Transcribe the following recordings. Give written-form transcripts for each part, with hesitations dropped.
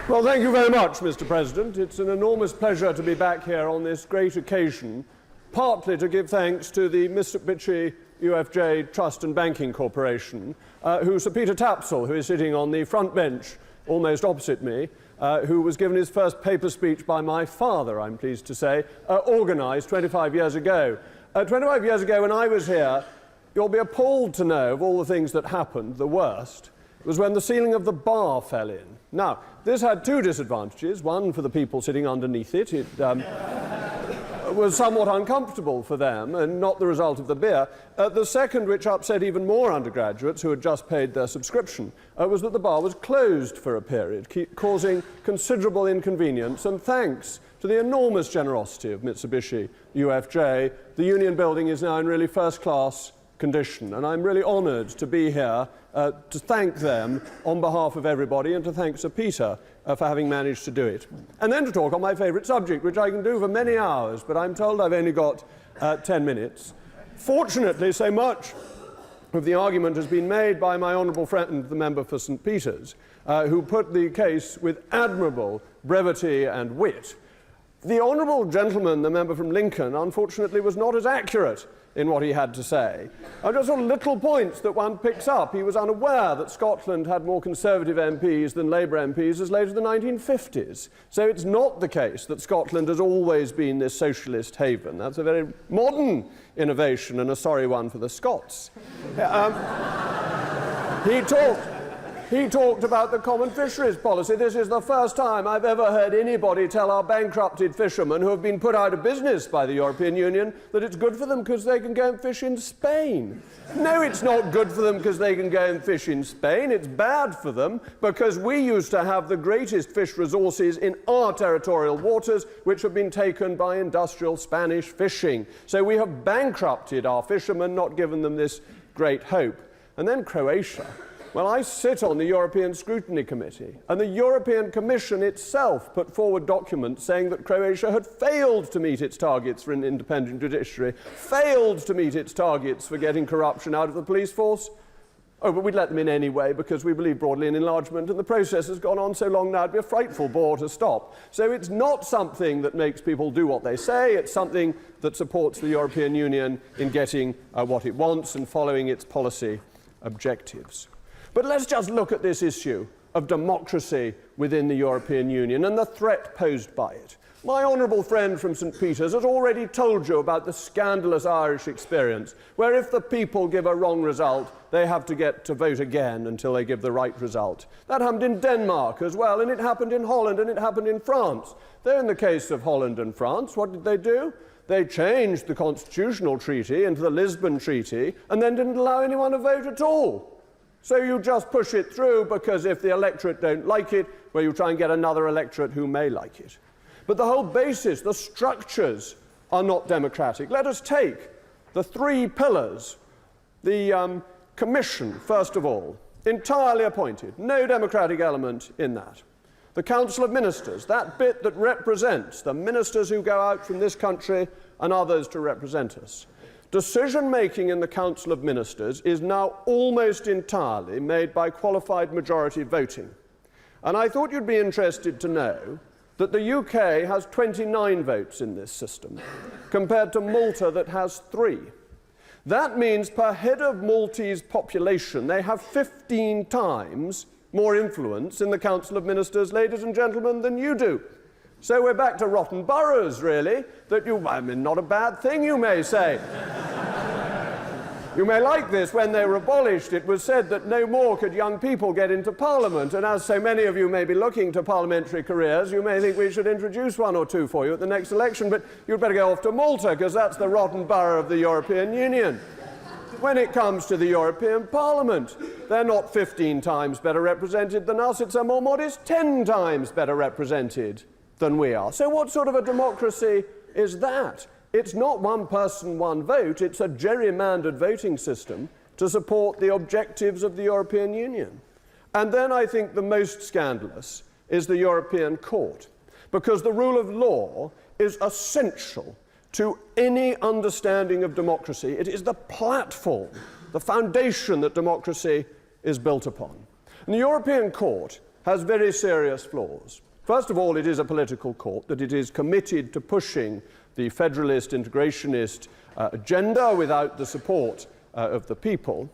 Well, thank you very much, Mr. President. It's an enormous pleasure to be back here on this great occasion, partly to give thanks to the Mitsubishi UFJ Trust and Banking Corporation, who Sir Peter Tapsell, who is sitting on the front bench almost opposite me, who was given his first paper speech by my father, I'm pleased to say, organised 25 years ago. 25 years ago, when I was here, you'll be appalled to know of all the things that happened, the worst, was when the ceiling of the bar fell in. Now, this had two disadvantages. One, for the people sitting underneath it. It was somewhat uncomfortable for them and not the result of the beer. The second, which upset even more undergraduates who had just paid their subscription, was that the bar was closed for a period, causing considerable inconvenience. And thanks to the enormous generosity of Mitsubishi UFJ, the Union Building is now in really first-class condition, and I'm really honoured to be here to thank them on behalf of everybody and to thank Sir Peter for having managed to do it. And then to talk on my favourite subject, which I can do for many hours, but I'm told I've only got 10 minutes. Fortunately, so much of the argument has been made by my honourable friend, the member for St Peters, who put the case with admirable brevity and wit. The honourable gentleman, the member from Lincoln, unfortunately was not as accurate in what he had to say. Just sort of little points that one picks up. He was unaware that Scotland had more Conservative MPs than Labour MPs as late as the 1950s. So it's not the case that Scotland has always been this socialist haven. That's a very modern innovation and a sorry one for the Scots. He talked about the common fisheries policy. This is the first time I've ever heard anybody tell our bankrupted fishermen who have been put out of business by the European Union that it's good for them because they can go and fish in Spain. No, it's not good for them because they can go and fish in Spain. It's bad for them because we used to have the greatest fish resources in our territorial waters, which have been taken by industrial Spanish fishing. So we have bankrupted our fishermen, not given them this great hope. And then Croatia. Well, I sit on the European Scrutiny Committee, and the European Commission itself put forward documents saying that Croatia had failed to meet its targets for an independent judiciary, failed to meet its targets for getting corruption out of the police force. Oh, but we'd let them in anyway because we believe broadly in enlargement, and the process has gone on so long now it'd be a frightful bore to stop. So it's not something that makes people do what they say, it's something that supports the European Union in getting what it wants and following its policy objectives. But let's just look at this issue of democracy within the European Union and the threat posed by it. My honourable friend from St Peters has already told you about the scandalous Irish experience, where if the people give a wrong result, they have to get to vote again until they give the right result. That happened in Denmark as well, and it happened in Holland, and it happened in France. Though in the case of Holland and France, what did they do? They changed the constitutional treaty into the Lisbon Treaty, and then didn't allow anyone to vote at all. So you just push it through because if the electorate don't like it, well, you try and get another electorate who may like it. But the whole basis, the structures, are not democratic. Let us take the three pillars. The Commission, first of all, entirely appointed, no democratic element in that. The Council of Ministers, that bit that represents the ministers who go out from this country and others to represent us. Decision-making in the Council of Ministers is now almost entirely made by qualified majority voting. And I thought you'd be interested to know that the UK has 29 votes in this system, compared to Malta that has 3. That means per head of Maltese population, they have 15 times more influence in the Council of Ministers, ladies and gentlemen, than you do. So we're back to rotten boroughs, really, I mean, not a bad thing, you may say. You may like this. When they were abolished, it was said that no more could young people get into Parliament, and as so many of you may be looking to parliamentary careers, you may think we should introduce one or two for you at the next election, but you'd better go off to Malta, because that's the rotten borough of the European Union. When it comes to the European Parliament, they're not 15 times better represented than us, it's a more modest 10 times better represented than we are. So what sort of a democracy is that? It's not one person, one vote, it's a gerrymandered voting system to support the objectives of the European Union. And then I think the most scandalous is the European Court, because the rule of law is essential to any understanding of democracy. It is the platform, the foundation that democracy is built upon. And the European Court has very serious flaws. First of all, it is a political court, that it is committed to pushing the federalist, integrationist agenda without the support of the people.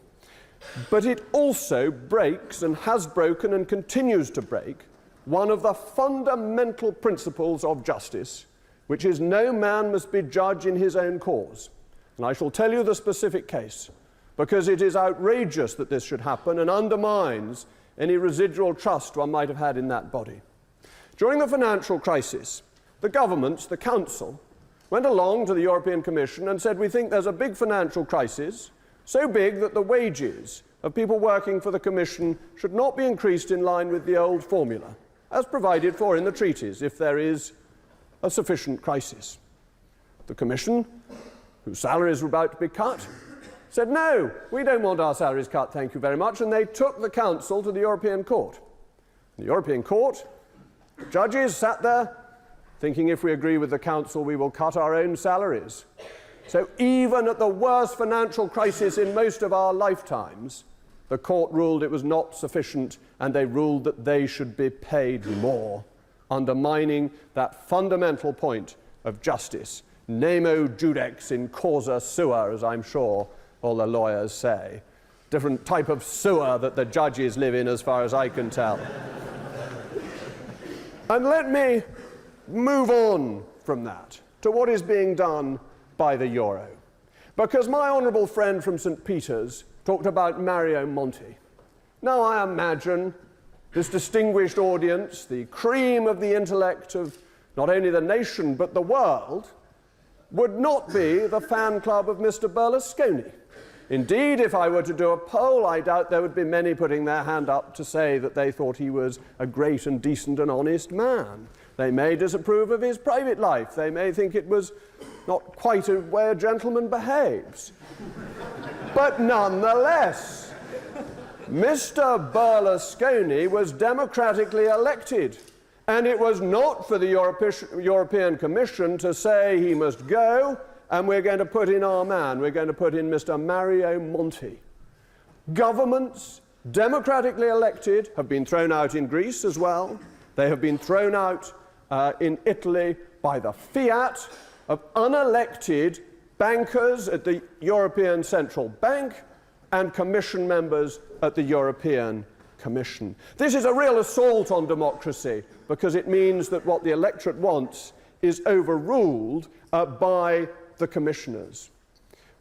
But it also breaks, and has broken and continues to break, one of the fundamental principles of justice, which is no man must be judge in his own cause. And I shall tell you the specific case, because it is outrageous that this should happen and undermines any residual trust one might have had in that body. During the financial crisis, the governments, the Council, went along to the European Commission and said, we think there's a big financial crisis, so big that the wages of people working for the Commission should not be increased in line with the old formula, as provided for in the treaties, if there is a sufficient crisis. The Commission, whose salaries were about to be cut, said, no, we don't want our salaries cut, thank you very much, and they took the Council to the European Court. The European Court, the judges sat there, thinking if we agree with the Council, we will cut our own salaries. So even at the worst financial crisis in most of our lifetimes, the court ruled it was not sufficient, and they ruled that they should be paid more, undermining that fundamental point of justice. Nemo judex in causa sua, as I'm sure all the lawyers say. Different type of sewer that the judges live in, as far as I can tell. And let me move on from that to what is being done by the euro. Because my honourable friend from St. Peter's talked about Mario Monti. Now I imagine this distinguished audience, the cream of the intellect of not only the nation but the world, would not be the fan club of Mr. Berlusconi. Indeed, if I were to do a poll, I doubt there would be many putting their hand up to say that they thought he was a great and decent and honest man. They may disapprove of his private life. They may think it was not quite a way a gentleman behaves. But nonetheless, Mr. Berlusconi was democratically elected, and it was not for the European Commission to say he must go, and we're going to put in our man, we're going to put in Mr. Mario Monti. Governments, democratically elected, have been thrown out in Greece as well. They have been thrown out in Italy by the fiat of unelected bankers at the European Central Bank and Commission members at the European Commission. This is a real assault on democracy, because it means that what the electorate wants is overruled by the commissioners.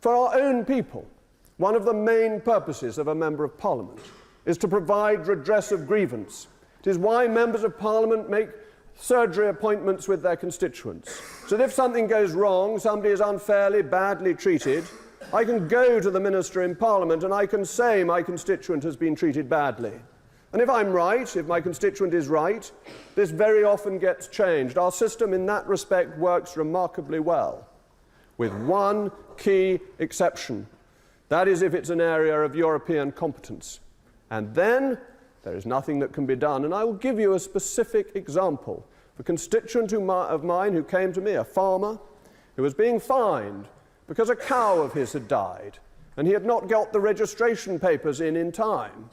For our own people, one of the main purposes of a Member of Parliament is to provide redress of grievance. It is why Members of Parliament make surgery appointments with their constituents. So that if something goes wrong, somebody is unfairly, badly treated, I can go to the minister in Parliament and I can say my constituent has been treated badly. And if I'm right, if my constituent is right, this very often gets changed. Our system in that respect works remarkably well, with one key exception. That is if it's an area of European competence. And then there is nothing that can be done. And I will give you a specific example. A constituent of mine who came to me, a farmer, who was being fined because a cow of his had died, and he had not got the registration papers in time.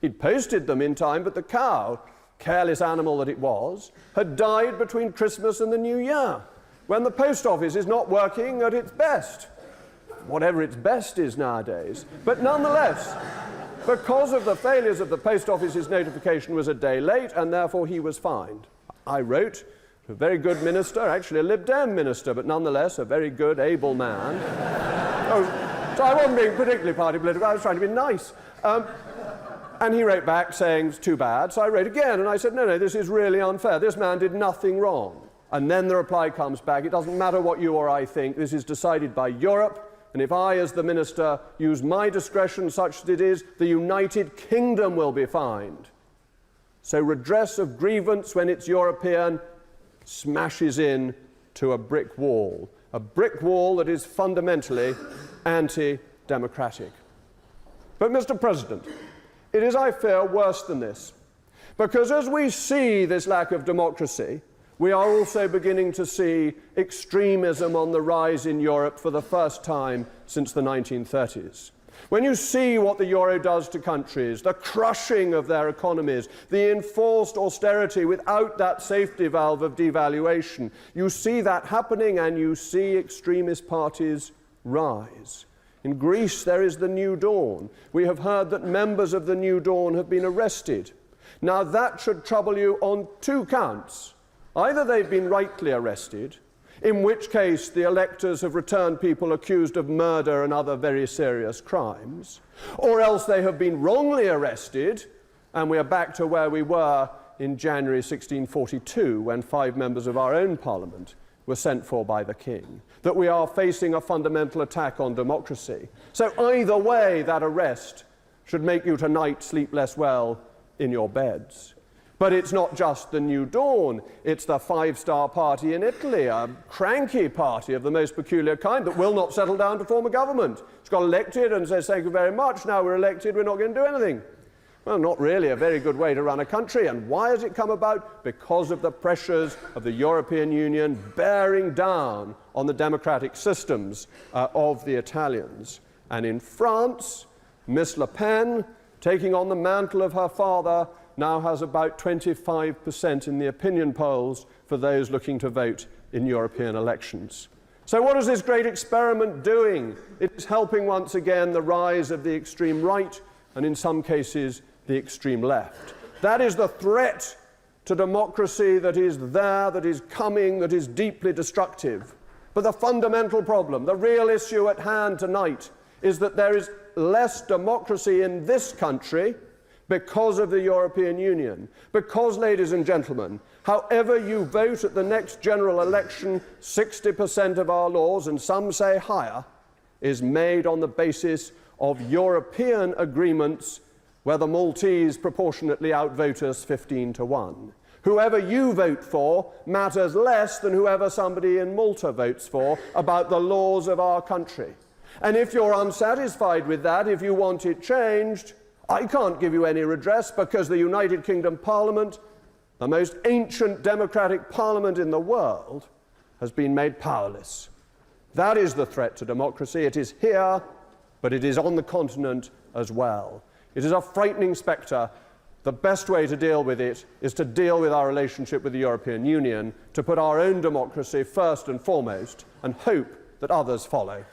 He'd posted them in time, but the cow, careless animal that it was, had died between Christmas and the New Year, when the post office is not working at its best. Whatever its best is nowadays. But nonetheless, because of the failures of the post office's notification was a day late, and therefore he was fined. I wrote to a very good minister, actually a Lib Dem minister, but nonetheless a very good, able man. So I wasn't being particularly party political, I was trying to be nice. And he wrote back saying, it's too bad. So I wrote again, and I said, no, this is really unfair. This man did nothing wrong. And then the reply comes back, it doesn't matter what you or I think, this is decided by Europe, and if I, as the minister, use my discretion such that it is, the United Kingdom will be fined. So redress of grievance when it's European smashes in to a brick wall that is fundamentally anti-democratic. But, Mr. President, it is, I fear, worse than this. Because as we see this lack of democracy, we are also beginning to see extremism on the rise in Europe for the first time since the 1930s. When you see what the euro does to countries, the crushing of their economies, the enforced austerity without that safety valve of devaluation, you see that happening and you see extremist parties rise. In Greece, there is the New Dawn. We have heard that members of the New Dawn have been arrested. Now, that should trouble you on two counts. Either they've been rightly arrested, in which case the electors have returned people accused of murder and other very serious crimes, or else they have been wrongly arrested, and we are back to where we were in January 1642, when 5 members of our own parliament were sent for by the king, that we are facing a fundamental attack on democracy. So either way, that arrest should make you tonight sleep less well in your beds. But it's not just the New Dawn, it's the Five-Star Party in Italy, a cranky party of the most peculiar kind that will not settle down to form a government. It's got elected and says, thank you very much, now we're elected, we're not going to do anything. Well, not really a very good way to run a country. And why has it come about? Because of the pressures of the European Union bearing down on the democratic systems of the Italians. And in France, Miss Le Pen, taking on the mantle of her father, now has about 25% in the opinion polls for those looking to vote in European elections. So what is this great experiment doing? It is helping once again the rise of the extreme right and in some cases the extreme left. That is the threat to democracy that is there, that is coming, that is deeply destructive. But the fundamental problem, the real issue at hand tonight, is that there is less democracy in this country because of the European Union. Because, ladies and gentlemen, however you vote at the next general election, 60% of our laws, and some say higher, is made on the basis of European agreements where the Maltese proportionately outvote us 15-1. Whoever you vote for matters less than whoever somebody in Malta votes for about the laws of our country. And if you're unsatisfied with that, if you want it changed, I can't give you any redress because the United Kingdom Parliament, the most ancient democratic parliament in the world, has been made powerless. That is the threat to democracy. It is here, but it is on the continent as well. It is a frightening spectre. The best way to deal with it is to deal with our relationship with the European Union, to put our own democracy first and foremost, and hope that others follow.